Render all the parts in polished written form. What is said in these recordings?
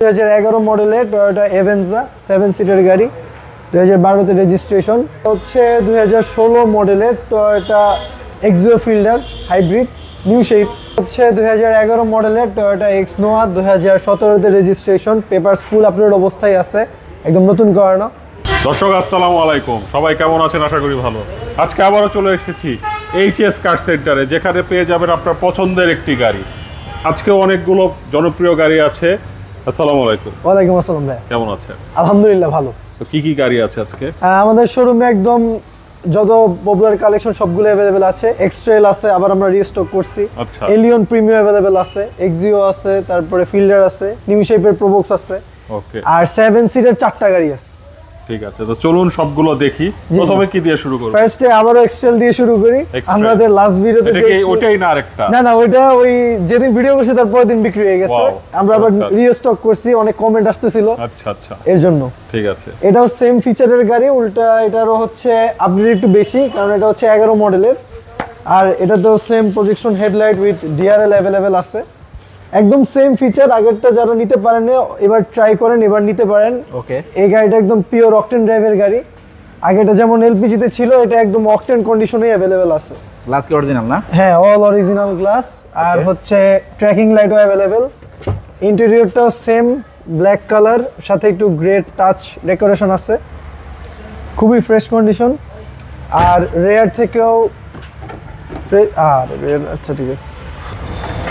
2011 মডেলের Toyota এভেঞ্জা 7 seater গাড়ি, 2012 তে রেজিস্ট্রেশন। হচ্ছে 2016 মডেলের Toyota Axio Fielder hybrid new shape. হচ্ছে 2011 মডেলের টয়োটা এক্স নোয়া, 2017 তে রেজিস্ট্রেশন, পেপারস ফুল আপলোড অবস্থায় আছে, একদম নতুন করানো। দর্শক আসসালামু আলাইকুম, সবাই কেমন আছেন? আশা করি ভালো। আজকে আবারও চলে এসেছি এইচএস কার সেন্টারে, যেখানে পেয়ে যাবেন আপনার পছন্দের একটি গাড়ি। আজকে অনেকগুলো জনপ্রিয় গাড়ি আছে। আসসালামু আলাইকুম। ওয়ালাইকুম আসসালাম ভাই, কেমন আছেন? আলহামদুলিল্লাহ ভালো। তো কি গাড়ি আছে আজকে? আমাদের শোরুমে একদম যত পপুলার কালেকশন সবগুলো অ্যাভেলেবেল আছে। এক্সট্রেল আছে, আবার আমরা রিস্টক করছি। আচ্ছা, এলিয়ন প্রিমিয়াম অ্যাভেলেবেল আছে, এক্সিও আছে, তারপরে ফিল্ডার আছে, নিউ শেপের প্রোবক্স আছে। ওকে, আর 7 সিটার 4টা গাড়ি আছে। ঠিক আছে, তো চলুন সবগুলো দেখি। প্রথমে কি দিয়ে শুরু করব? ফার্স্টে আবারও এক্সট্রেল দিয়ে শুরু করি। আমাদের লাস্ট ভিডিওতে এটা কি ওটাই না আরেকটা? না, ওইটা ওই যেদিন ভিডিও করছি তার পরের দিন বিক্রি হয়ে গেছে। আমরা আবার রিস্টক করছি, অনেক কমেন্ট আসতেছিল। আচ্ছা, এর জন্য। ঠিক আছে। এটাও সেম ফিচারের গাড়ি, উল্টা এটারও হচ্ছে আপডেট একটু বেশি, কারণ এটা হচ্ছে 11 মডেলের। আর এটা তো same projection headlight with DRL available আছে, একদম সেম ফিচার। আগেরটা যারা নিতে পারেন এবার ট্রাই করেন, এবার নিতে পারেন। ওকে, এই গাড়িটা একদম পিওর অকটেন ড্রাইভের গাড়ি। আগেটা যেমন এলপিজি তে ছিল, এটা একদম অকটেন কন্ডিশনেই অ্যাভেলেবেল আছে। গ্লাস কি অরিজিনাল না? হ্যাঁ, অল অরিজিনাল গ্লাস। আর হচ্ছে ট্র্যাকিং লাইটও অ্যাভেলেবেল। ইন্টেরিয়রটাও সেম ব্ল্যাক কালার, সাথে একটু গ্রে টাচ ডেকোরেশন আছে, খুবই ফ্রেশ কন্ডিশন। আর রেয়ার থেকেও আচ্ছা ঠিক আছে,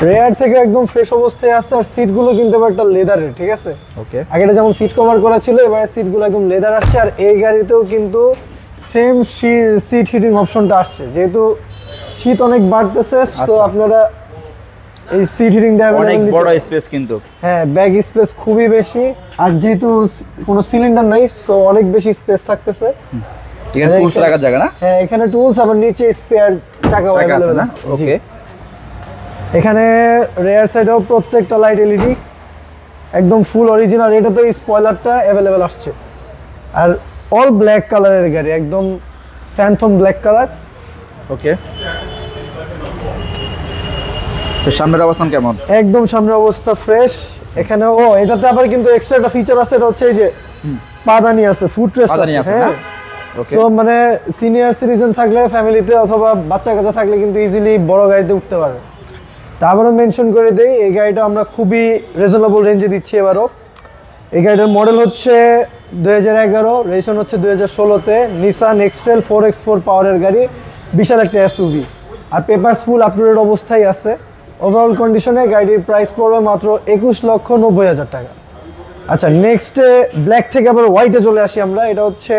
রেয়ার থেকে একদম ফ্রেশ অবস্থায় আছে। আর সিটগুলো কিন্তু এবার একটা লেদারের, ঠিক আছে। ওকে, আগেটা যেমন সিট কভার করা ছিল, এবারে সিটগুলো একদম লেদার আসছে। আর এই গাড়িতেও কিন্তু সেম সিট হিটিং অপশনটা আসছে, যেহেতু শীত অনেক বাড়তেছে। তো আপনারা এই সিট হিটিংটা অনেক বড় স্পেস কিন্তু। হ্যাঁ, ব্যাগ স্পেস খুবই বেশি। আর যেহেতু কোনো সিলিন্ডার নাই, সো অনেক বেশি স্পেস থাকতেছে। এখানে টুলস রাখার জায়গা না? হ্যাঁ, এখানে টুলস, আবার নিচে স্পেয়ার চাকা আছে না? ওকে, এখানে রেয়ার সাইডেও প্রত্যেকটা লাইট এলইডি, একদম ফুল অরিজিনাল। এটা তো স্পয়লারটা অ্যাভেলেবেল আসছে। আর অল ব্ল্যাক কালারের গাড়ি, একদম ফ্যান্থম ব্ল্যাক কালার। ওকে, তো সামনের অবস্থান কেমন? একদম সামনের অবস্থা ফ্রেশ। এখানে এটাতে আবার কিন্তু এক্সট্রা একটা ফিচার আছে, এটা হচ্ছে এই যে পাদানি আছে, ফুট রেস্ট আছে। হ্যাঁ, সো মানে সিনিয়র সিটিজেন থাকলে ফ্যামিলিতে, অথবা বাচ্চা কাচ্চা থাকলে কিন্তু ইজিলি বড় গাড়িতে উঠতে পারে। তা আবারও মেনশন করে দেই, এই গাড়িটা আমরা খুবই রিজনেবল রেঞ্জে দিচ্ছি এবারও। এই গাড়িটার মডেল হচ্ছে 2011, রেজিস্ট্রেশন হচ্ছে 2016-তে। নিসান এক্সট্রেল 4x4 পাওয়ারের গাড়ি, বিশাল একটা এসইউভি। আর পেপারস ফুল আপলোডেড অবস্থায় আছে। ওভারঅল কন্ডিশনে গাড়ির প্রাইস পড়বে মাত্র 21,90,000 টাকা। আচ্ছা, নেক্সটে ব্ল্যাক থেকে আবার হোয়াইটে চলে আসি আমরা। এটা হচ্ছে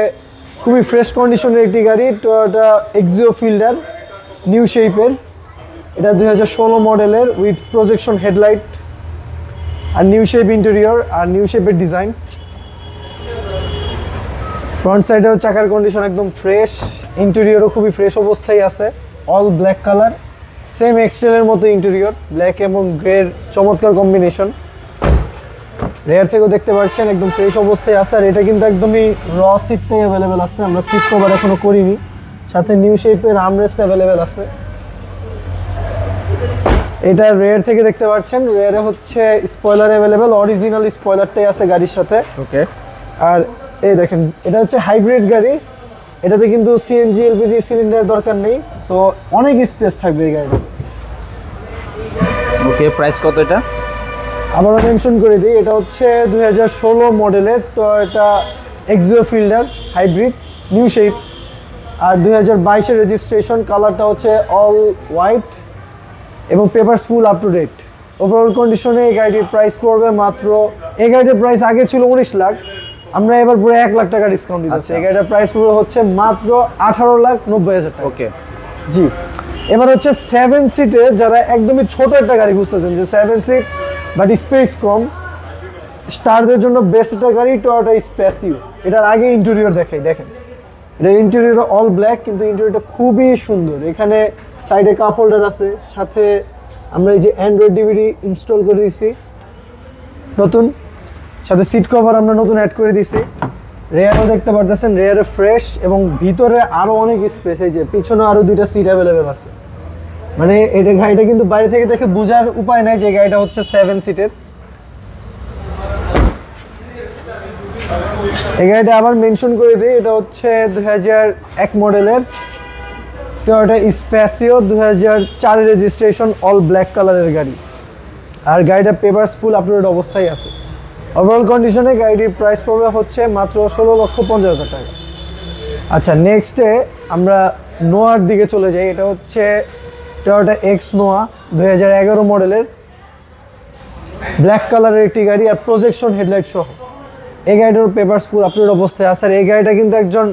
খুবই ফ্রেশ কন্ডিশনের একটি গাড়ি, টয়োটা এক্সিও ফিল্ডার নিউ শেপের। এটা 2016 মডেলের উইথ প্রজেকশন হেডলাইট, আর নিউ শেপ ইন্টেরিয়র, আর নিউ শেপের ডিজাইন। ফ্রন্ট সাইডেও চাকার কন্ডিশন একদম ফ্রেশ, ইন্টেরিয়রও খুবই ফ্রেশ অবস্থায় আছে। অল ব্ল্যাক কালার, সেম এক্সটেলের মতো ইন্টেরিয়র, ব্ল্যাক এবং গ্রের চমৎকার কম্বিনেশন। রেয়ার থেকেও দেখতে পাচ্ছেন একদম ফ্রেশ অবস্থায় আছে। আর এটা কিন্তু একদমই র সিটটাই অ্যাভেলেবেল আছে, আমরা সিট কভার এখনো করিনি। সাথে নিউ শেপের আর্মরেস্ট অ্যাভেলেবেল আছে। এটা রেয়ার থেকে দেখতে পাচ্ছেন, রেয়ারে হচ্ছে স্পয়লার অ্যাভেলেবেল, অরিজিনাল স্পয়লারটাই আছে গাড়ির সাথে। ওকে, আর এই দেখেন, এটা হচ্ছে হাইব্রিড গাড়ি। এটাতে কিন্তু সিএনজি এলপিজি সিলিন্ডার দরকার নেই, সো অনেক স্পেস থাকবে এই গাড়িতে। ওকে, প্রাইস কত এটা? আবারও মেনশন করে দিই, এটা হচ্ছে 2016 মডেলের Toyota Axio Fielder hybrid new shape. আর 2022-এর রেজিস্ট্রেশন। কালারটা হচ্ছে অল হোয়াইট এবং papers full up to date. Overall কন্ডিশনে এই গাড়িটির প্রাইস পড়বে মাত্র, এই গাড়িটির প্রাইস আগে ছিল 19 লাখ, আমরা এবার পুরো 1 লাখ টাকা ডিসকাউন্ট দিচ্ছি। এই গাড়িটার প্রাইস পড়বে হচ্ছে মাত্র 18,90,000 টাকা। ওকে, জি। এবার হচ্ছে 7 সিটে যারা একদমই ছোট একটা গাড়ি খুঁজতেছেন, যে 7 সিট বাট স্পেস কম, স্টারদের জন্য বেস্ট একটা গাড়ি টয়োটা স্পেসিও। এটার আগে ইন্টেরিয়র দেখেন, এটার ইন্টেরিয়র অল ব্ল্যাক, কিন্তু ইন্টেরিয়রটা খুবই সুন্দর। এখানে সাইডে কাপ হোল্ডার আছে, সাথে আমরা এই যে অ্যান্ড্রয়েড ডিভিডি ইনস্টল করে দিয়েছি নতুন, সাথে সিট কভার আমরা নতুন অ্যাড করে দিয়েছি। রেয়ারও দেখতে পারতেছেন, রেয়ারে ফ্রেশ, এবং ভিতরে আরও অনেক স্পেস। এই যে পিছনে আরও 2টা সিট অ্যাভেলেবেল আছে। মানে এটা গাড়িটা কিন্তু বাইরে থেকে দেখে বোঝার উপায় নাই যে গাড়িটা হচ্ছে 7 সিটের। এই গাড়িটা আবার মেনশন করে দিই, এটা হচ্ছে 2001 মডেলের টয়োটা স্প্যাসিও, 2004 রেজিস্ট্রেশন, অল ব্ল্যাক কালারের গাড়ি। আর গাড়িটা পেপারস ফুল আপলোড অবস্থায় আছে। ওভারঅল কন্ডিশনে গাড়িটির প্রাইস পড়বে হচ্ছে মাত্র 16,50,000 টাকা। আচ্ছা, নেক্সটে আমরা নোয়ার দিকে চলে যাই। এটা হচ্ছে টয়োটা এক্স নোয়া, 2011 মডেলের ব্ল্যাক কালারের একটি গাড়ি আর প্রজেকশন হেডলাইট সহ। এই গাড়িটার পেপারস ফুল আপলোড অবস্থায় আছে। আর এই গাড়িটা কিন্তু একজন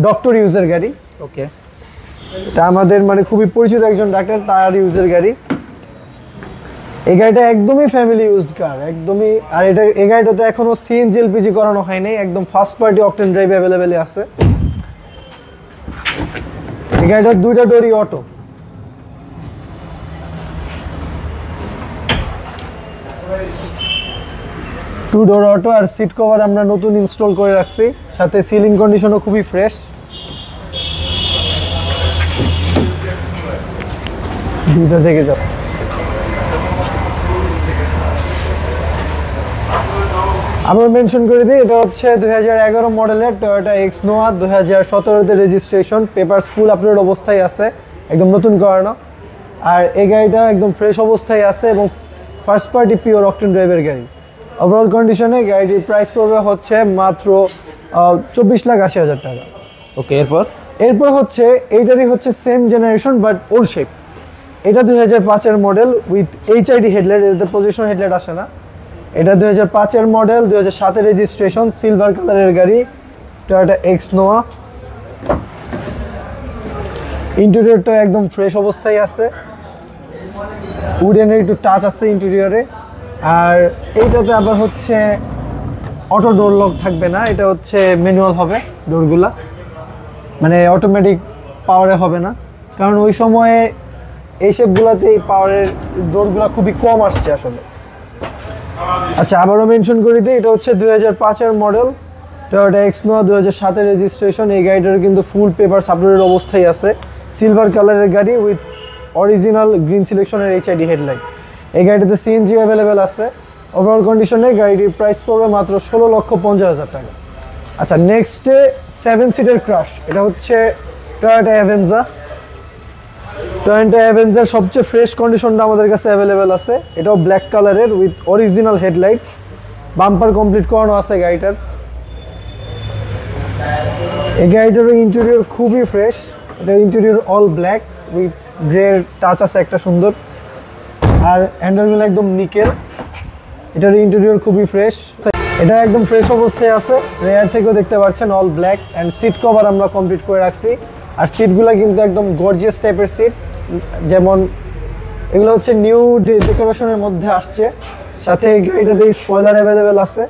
ডক্টর ইউজের গাড়ি। ওকে, এটা আমাদের মানে খুবই পরিচিত একজন ডাক্তার, তার ইউজের গাড়ি। এই গাড়িটা একদমই ফ্যামিলি ইউজড কার, একদমই। আর এটা এই গাড়িটাতে এখনো সিএনজি এলপিজি করানো হয়নি, একদম first party octane drive available আছে। এই গাড়িটার দুইটা ডোরই অটো। টু ডোর অটো আর সিট কভার আমরা নতুন ইনস্টল করে রাখছি, সাথে সিলিং কন্ডিশনও খুবই ফ্রেশ। ভিতর থেকে যাও। আমরা মেনশন করে দিই, এটা হচ্ছে 2011 মডেলের টয়োটা এক্স নোয়া, 2017-তে রেজিস্ট্রেশন, পেপারস ফুল আপলোড অবস্থায় আছে, একদম নতুন করানো। আর এই গাড়িটা একদম ফ্রেশ অবস্থায় আছে এবং ফার্স্ট পার্টি পিওর অকটেন ড্রাইভের গাড়ি। ওভারঅল কন্ডিশনে গাড়িটির প্রাইস পড়বে হচ্ছে মাত্র 24,80,000 টাকা। ওকে, এরপর হচ্ছে এইটারই হচ্ছে same generation but old shape. এটা 2005-এর মডেল উইথ এইচআইডি হেডলাইট, এটাতে পজিশন হেডলাইট আসে না। এটা 2005-এর মডেল, 2007-এর রেজিস্ট্রেশন, সিলভার কালারের গাড়ি, টয়োটা এক্স নোয়া। ইন্টেরিয়রটা একদম ফ্রেশ অবস্থায় আছে, উডেনের একটু টাচ আছে ইন্টেরিয়রে। আর এইটাতে আবার হচ্ছে অটো ডোর লক থাকবে না, এটা হচ্ছে ম্যানুয়াল হবে ডোরগুলা, মানে অটোমেটিক পাওয়ারে হবে না, কারণ ওই সময়ে এই শেপগুলোতে এই পাওয়ারের ডোরগুলো খুবই কম আসছে আসলে। আচ্ছা, আবারও মেনশন করে দিই, এটা হচ্ছে 2005-এর মডেল, টয়োটা এক্স নোয়া, 2007-এর রেজিস্ট্রেশন। এই গাড়িটার কিন্তু ফুল পেপার আপলোডের অবস্থায় আছে, সিলভার কালারের গাড়ি with original green সিলেকশনের HID headlight. এই গাড়িটাতে সিএনজি অ্যাভেলেবেল আছে। ওভারঅল কন্ডিশনে গাড়িটির প্রাইস পড়বে মাত্র 16,50,000 টাকা। আচ্ছা, নেক্সটে 7 সিটের ক্রাশ, এটা হচ্ছে টয়োটা অ্যাভেঞ্জা। টয়োটা অ্যাভেঞ্জার সবচেয়ে ফ্রেশ কন্ডিশনটা আমাদের কাছে অ্যাভেলেবেল আছে। এটাও ব্ল্যাক কালারের with original headlight, bumper complete করানো আছে গাড়িটার। এই গাড়িটারও ইন্টেরিয়র খুবই ফ্রেশ, এটা interior all black with grey touch আছে একটা সুন্দর। আর হ্যান্ডেলগুলো একদম নিকেল, এটার ইন্টেরিয়র খুবই ফ্রেশ, এটা একদম ফ্রেশ অবস্থায় আছে। রেয়ার থেকেও দেখতে পাচ্ছেন all black and sit cover আমরা কমপ্লিট করে রাখছি। আর সিটগুলো কিন্তু একদম গর্জিয়াস টাইপের সিট, যেমন এগুলো হচ্ছে নিউ ডেকোরেশনের মধ্যে আসছে। সাথে এই গাড়িটাতে স্পয়লার অ্যাভেলেবেল আছে,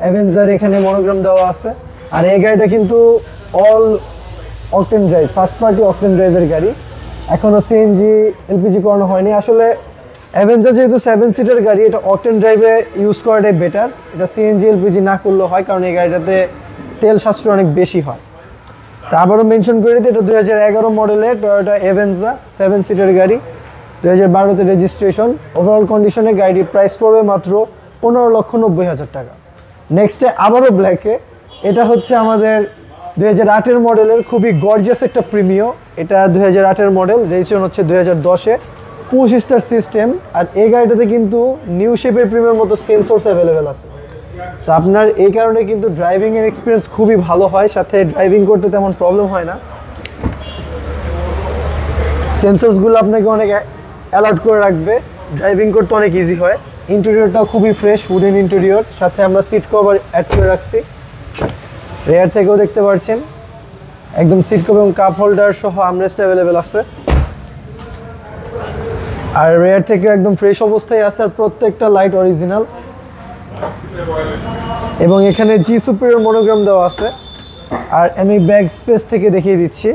অ্যাভেঞ্জার এখানে মনোগ্রাম দেওয়া আছে। আর এই গাড়িটা কিন্তু all octane drive, first party octane ড্রাইভের গাড়ি, এখনও সিএনজি এলপিজি করানো হয়নি। আসলে অ্যাভেঞ্জার যেহেতু 7 সিটের গাড়ি, এটা অকটেন ড্রাইভে ইউজ করাটাই বেটার, এটা সিএনজি এলপিজি না করলেও হয়, কারণ এই গাড়িটাতে তেল সাশ্রয় অনেক বেশি হয়। তা আবারও মেনশন করে দিই, এটা 2011 মডেলের টয়োটা অ্যাভেঞ্জা, 7 সিটের গাড়ি, 2012-তে রেজিস্ট্রেশন। ওভারঅল কন্ডিশনে গাড়ির প্রাইস পড়বে মাত্র 15,90,000 টাকা। নেক্সটে আবারও ব্ল্যাকে, এটা হচ্ছে আমাদের 2008-এর মডেলের খুবই গর্জিয়াস একটা প্রিমিও। এটা 2008-এর মডেল, রেজিস্ট্রেশন হচ্ছে 2010-এ, পুশ স্টার সিস্টেম। আর এই গাড়িটাতে কিন্তু নিউ শেপের প্রিমিয়ার মতো সেন্সরস অ্যাভেলেবেল আছে। সো আপনার এই কারণে কিন্তু ড্রাইভিংয়ের এক্সপিরিয়েন্স খুবই ভালো হয়, সাথে ড্রাইভিং করতে তেমন প্রবলেম হয় না। সেন্সরসগুলো আপনাকে অনেক অ্যালার্ট করে রাখবে, ড্রাইভিং করতে অনেক ইজি হয়। ইন্টেরিয়রটাও খুবই ফ্রেশ, উডেন ইন্টেরিয়র, সাথে আমরা সিট কভার অ্যাড করে রাখছি। রেয়ার থেকেও দেখতে পাচ্ছেন একদম সিট কভার এবং কাপ হোল্ডার সহ আমরেস্ট অ্যাভেলেবেল আছে। আর রেয়ার থেকে একদম ফ্রেশ অবস্থায় আছে, আর প্রত্যেকটা লাইট অরিজিনাল। এবং এখানে জি সুপিরিয়র মনোগ্রাম দেওয়া আছে। আর আমি ব্যাক স্পেস থেকে দেখিয়ে দিচ্ছি,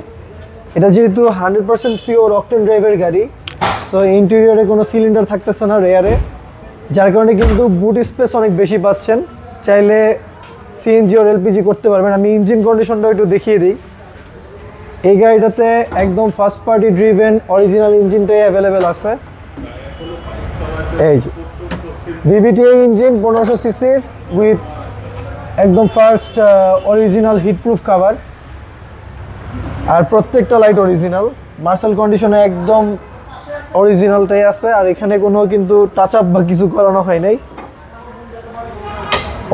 এটা যেহেতু 100% পিওর অকটেন ড্রাইভের গাড়ি, সো ইন্টেরিয়রে কোনো সিলিন্ডার থাকতেছে না রেয়ারে, যার কারণে কিন্তু বুট স্পেস অনেক বেশি পাচ্ছেন। চাইলে সিএনজি ওর এলপিজি করতে পারবেন। আমি ইঞ্জিন কন্ডিশনটা একটু দেখিয়ে দিই। এই গাড়িটাতে একদম ফার্স্ট পার্টি ড্রিভেন অরিজিনাল ইঞ্জিনটাই অ্যাভেলেবেল আছে। এই যে ভিভিটিআই ইঞ্জিন 1500 সিসির উইথ একদম ফার্স্ট অরিজিনাল হিটপ্রুফ কভার, আর প্রত্যেকটা লাইট অরিজিনাল, মার্শাল কন্ডিশনে একদম অরিজিনালটাই আছে। আর এখানে কোনো কিন্তু টাচ আপ বা কিছু করানো হয় নাই।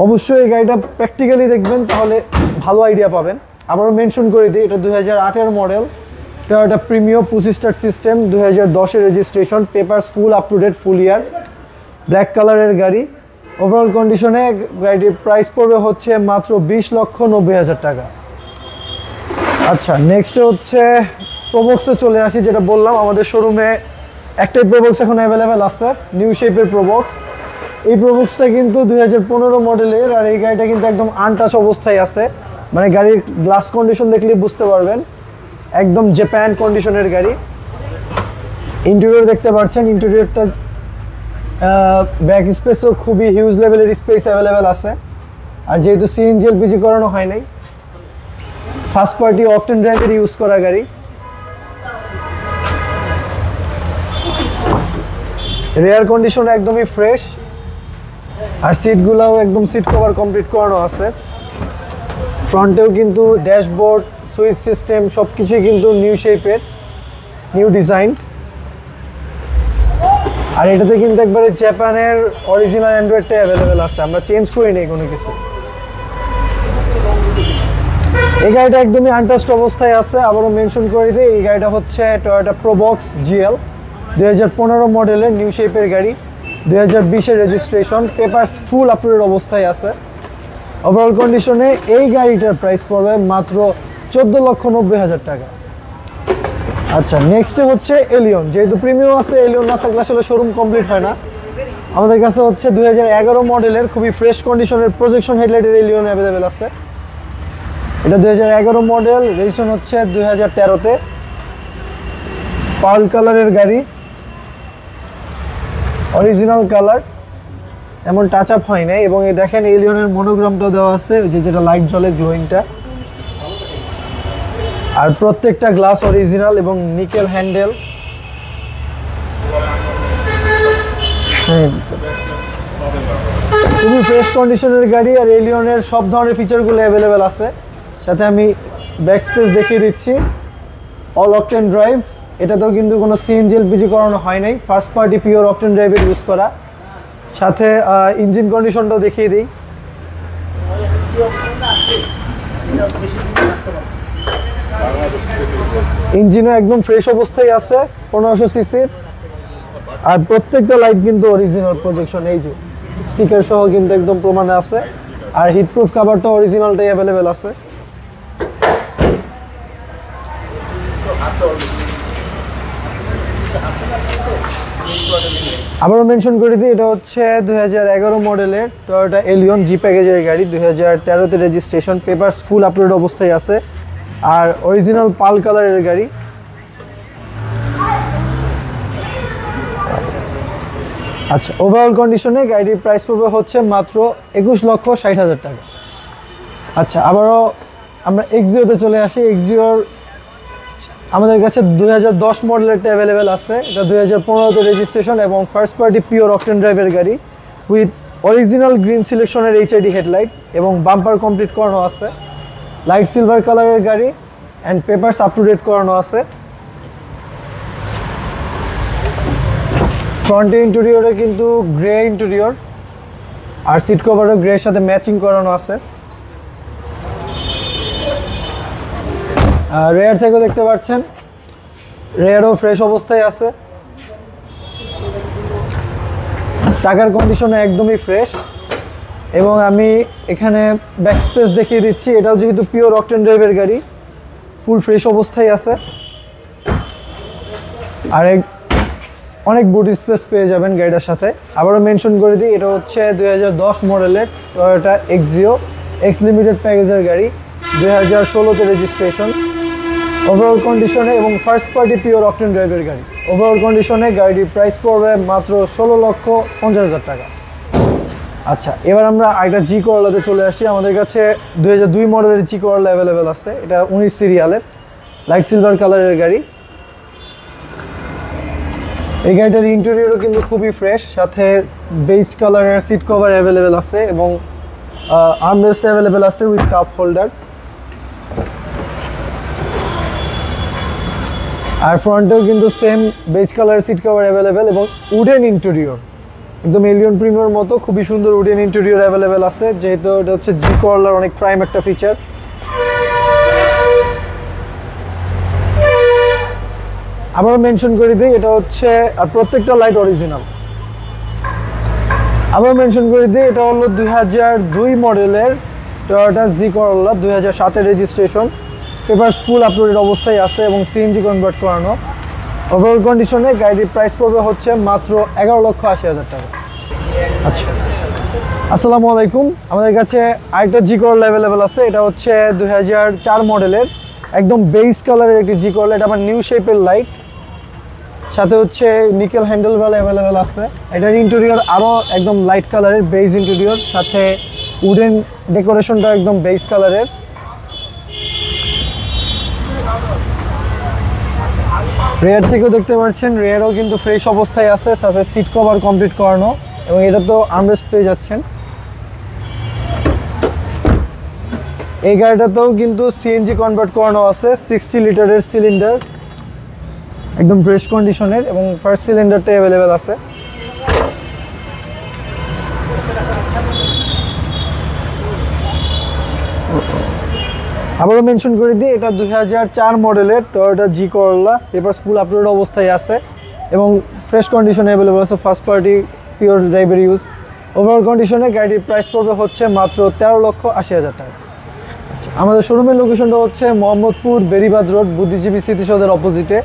অবশ্যই এই গাড়িটা প্র্যাকটিক্যালি দেখবেন, তাহলে ভালো আইডিয়া পাবেন। আবারও মেনশন করে দিই, এটা 2008-এর মডেল, এটা প্রিমিয়াম পুশি স্টার্ট সিস্টেম, 2010-এর registration, papers full up to date, full year, black কালারের গাড়ি। ওভারঅল কন্ডিশনে গাড়িটির প্রাইস পড়বে হচ্ছে মাত্র 20,90,000 টাকা। আচ্ছা, নেক্সট হচ্ছে প্রোবক্সে চলে আসি। যেটা বললাম, আমাদের শোরুমে একটাই প্রোবক্স এখন অ্যাভেলেবেল আছে, নিউ শেপের প্রোবক্স। এই প্রোবক্সটা কিন্তু 2015 মডেলের, আর এই গাড়িটা কিন্তু একদম আনটাচ অবস্থায় আছে। মানে গাড়ির গ্লাস কন্ডিশন দেখলে বুঝতে পারবেন, একদম জাপান কন্ডিশনের গাড়ি। ইন্টেরিয়র দেখতে পাচ্ছেন, ইন্টেরিয়রটা ব্যাক স্পেসও খুবই হিউজ লেভেলের স্পেস অ্যাভেলেবেল আছে। আর যেহেতু সিএনজি এলপিজি করানো হয় নাই, ফার্স্ট পার্টি অকটেন ড্রাইভের ইউজ করা গাড়ি। রেয়ার কন্ডিশন একদমই ফ্রেশ, আর সিটগুলোও একদম সিট কভার কমপ্লিট করানো আছে। ফ্রন্টেও কিন্তু ড্যাশবোর্ড, সুইচ সিস্টেম সব কিছুই কিন্তু নিউ শেপের, নিউ ডিজাইন। আর এটাতে কিন্তু একবারে জাপানের অরিজিনাল অ্যান্ড্রয়েডটা অ্যাভেলেবেল আছে, আমরা চেঞ্জ করি নাই কোনো কিছু। এই গাড়িটা একদমই আনটাচড অবস্থায় আছে। আবারও মেনশন করে দিই, এই গাড়িটা হচ্ছে টয়োটা প্রোবক্স জিএল, 2015 মডেলের নিউ শেপের গাড়ি, 2020-এর registration, papers full up to date অবস্থায় আছে। ওভারঅল কন্ডিশনে এই গাড়িটার প্রাইস পড়বে মাত্র 14,90,000 টাকা। আচ্ছা, নেক্সটে হচ্ছে এলিয়ন। যেহেতু প্রিমিয়াম আছে, এলিয়ন না থাকলে আসলে শোরুম কমপ্লিট হয় না। আমাদের কাছে হচ্ছে 2011 মডেলের খুবই ফ্রেশ কন্ডিশনের প্রজেকশন হেডলাইটের এলিয়ন অ্যাভেলেবেল আছে। এটা 2011 মডেল, রেজিস্ট্রেশন হচ্ছে 2013-তে, পার্ল কালারের গাড়ি, অরিজিনাল কালার, এমন টাচ আপ হয় নাই। এবং এই দেখেন এলিয়নের মনোগ্রামটাও দেওয়া আছে, ওই যেটা লাইট জ্বলে গ্লোয়িংটা। আর প্রত্যেকটা গ্লাস অরিজিনাল এবং নিকেল হ্যান্ডেল। খুবই ফ্রেশ কন্ডিশনের গাড়ি, আর এলিয়নের সব ধরনের ফিচারগুলো অ্যাভেলেবেল আছে। সাথে আমি ব্যাক স্পেস দেখিয়ে দিচ্ছি, অল অকটেন ড্রাইভ। এটাতেও কিন্তু কোনো সিএনজি এলপিজি করানো হয় নাই, ফার্স্ট পার্টি পিওর অকটেন ড্রাইভের ইউজ করা। সাথে ইঞ্জিন কন্ডিশনটাও দেখিয়ে দিই। ইঞ্জিনও একদম ফ্রেশ অবস্থায় আছে, 1500 সিসির। আর প্রত্যেকটা লাইট কিন্তু অরিজিনাল প্রজেকশন, এই যে স্টিকার সহ কিন্তু একদম প্রমাণে আছে। আর হিটপ্রুফ কভারটা অরিজিনালটাই অ্যাভেলেবেল আছে। আবারও মেনশন করে দিই, এটা হচ্ছে 2011 মডেলের টয়োটা এলিয়ন জি প্যাকেজের গাড়ি, 2013-তে রেজিস্ট্রেশন, পেপারস ফুল আপলোড অবস্থায় আছে, আর অরিজিনাল পাল কালারের গাড়ি। আচ্ছা, ওভারঅল কন্ডিশনে গাড়ির প্রাইস পড়বে হচ্ছে মাত্র 21,60,000 টাকা। আচ্ছা, আবারও আমরা এক্সিওতে চলে আসি। এক্সিওর আমাদের কাছে 2010 মডেলেরটা অ্যাভেলেবেল আছে। এটা 2015-তে রেজিস্ট্রেশন এবং ফার্স্ট পার্টি পিওর অকটেন ড্রাইভের গাড়ি, with original green সিলেকশনের HID headlight এবং বাম্পার কমপ্লিট করানো আছে। লাইট সিলভার কালারের গাড়ি and papers up to date করানো আছে। ফ্রন্টে ইন্টেরিয়রে কিন্তু গ্রে ইন্টেরিয়র, আর সিট কভারও গ্রের সাথে ম্যাচিং করানো আছে। রেয়ার থেকেও দেখতে পাচ্ছেন, রেয়ারও ফ্রেশ অবস্থায় আছে। চাকার কন্ডিশনে একদমই ফ্রেশ। এবং আমি এখানে ব্যাক স্পেস দেখিয়ে দিচ্ছি, এটাও যেহেতু পিওর অকটেন ড্রাইভের গাড়ি, ফুল ফ্রেশ অবস্থায় আছে। আর অনেক বুট স্পেস পেয়ে যাবেন গাড়িটার সাথে। আবারও মেনশন করে দিই, এটা হচ্ছে 2010 মডেলের টয়োটা এক্সিও এক্স লিমিটেড প্যাকেজের গাড়ি, 2016-তে রেজিস্ট্রেশন। ওভারঅল কন্ডিশনে এবং ফার্স্ট পার্টি পিওর অকটেন ড্রাইভের গাড়ি। ওভারঅল কন্ডিশনে গাড়িটির প্রাইস পড়বে মাত্র 16,50,000 টাকা। আচ্ছা, এবার আমরা আইটা জি করলাতে চলে আসি। আমাদের কাছে 2002 মডেলের জি করলা অ্যাভেলেবেল আছে। এটা 19 সিরিয়ালের লাইট সিলভার কালারের গাড়ি। এই গাড়িটার ইন্টেরিয়রও কিন্তু খুবই ফ্রেশ, সাথে বেজ কালারের সিট কভার অ্যাভেলেবেল আছে এবং আর্মরেস্ট অ্যাভেলেবেল আছে উইথ কাপ হোল্ডার। আর ফ্রন্টেও কিন্তু same beige colour seat cover available এবং উডেন ইন্টেরিয়র, একদম এলিয়ন প্রিমিয়ার মতো খুবই সুন্দর উডেন ইন্টেরিয়র অ্যাভেলেবেল আছে, যেহেতু এটা হচ্ছে জি করলার অনেক প্রাইম একটা ফিচার। আবারও মেনশন করে দিই এটা হচ্ছে, আর প্রত্যেকটা লাইট অরিজিনাল। আবার মেনশন করে দিই এটা হলো 2002 মডেলের টয়োটা জি করলা, 2007-এর রেজিস্ট্রেশন, পেপারস ফুল আপলোডেড অবস্থায় আছে এবং সিএনজি কনভার্ট করানো। ওভারঅল কন্ডিশনে গাড়ির প্রাইস পড়বে হচ্ছে মাত্র 11,80,000 টাকা। আচ্ছা, আসসালামু আলাইকুম। আমাদের কাছে আরেকটা জি করলা অ্যাভেলেবেল আছে, এটা হচ্ছে 2004 মডেলের একদম বেস কালারের একটি জি করলা। এটা আবার নিউ শেপের লাইট, সাথে হচ্ছে নিকেল হ্যান্ডেল বার অ্যাভেলেবেল আছে। এটার ইন্টেরিয়র আরও একদম লাইট কালারের বেজ ইন্টেরিয়র, সাথে উডেন ডেকোরেশনটা একদম বেজ কালারের। রেয়ার থেকেও দেখতে পাচ্ছেন, রেয়ারও কিন্তু ফ্রেশ অবস্থায় আছে, সাথে সিট কভার কমপ্লিট করানো এবং এটা তো আর্মরেস্ট পেয়ে যাচ্ছেন। এই গাড়িটাতেও কিন্তু সিএনজি কনভার্ট করানো আছে, 60 লিটারের সিলিন্ডার, একদম ফ্রেশ কন্ডিশনের এবং ফার্স্ট সিলিন্ডারটা অ্যাভেলেবেল আছে। আবারও মেনশন করে দিই এটা 2004 মডেলের টয়োটা জি করলা, পেপারস ফুল আপলোড অবস্থায় আছে এবং ফ্রেশ কন্ডিশনে অ্যাভেলেবল আছে, first party pure driver use. Overall কন্ডিশনে গাড়ির প্রাইস পড়বে হচ্ছে মাত্র 13,80,000 টাকা। আমাদের শোরুমের লোকেশনটা হচ্ছে মোহাম্মদপুর বেরিবাদ রোড, বুদ্ধিজীবী স্মৃতিসৌধের অপোজিটে।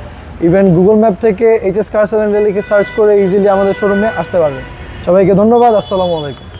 ইভেন গুগল ম্যাপ থেকে এইচএস কার্স অ্যান্ড লিখে সার্চ করে ইজিলি আমাদের শোরুমে আসতে পারবেন। সবাইকে ধন্যবাদ, আসসালামু আলাইকুম।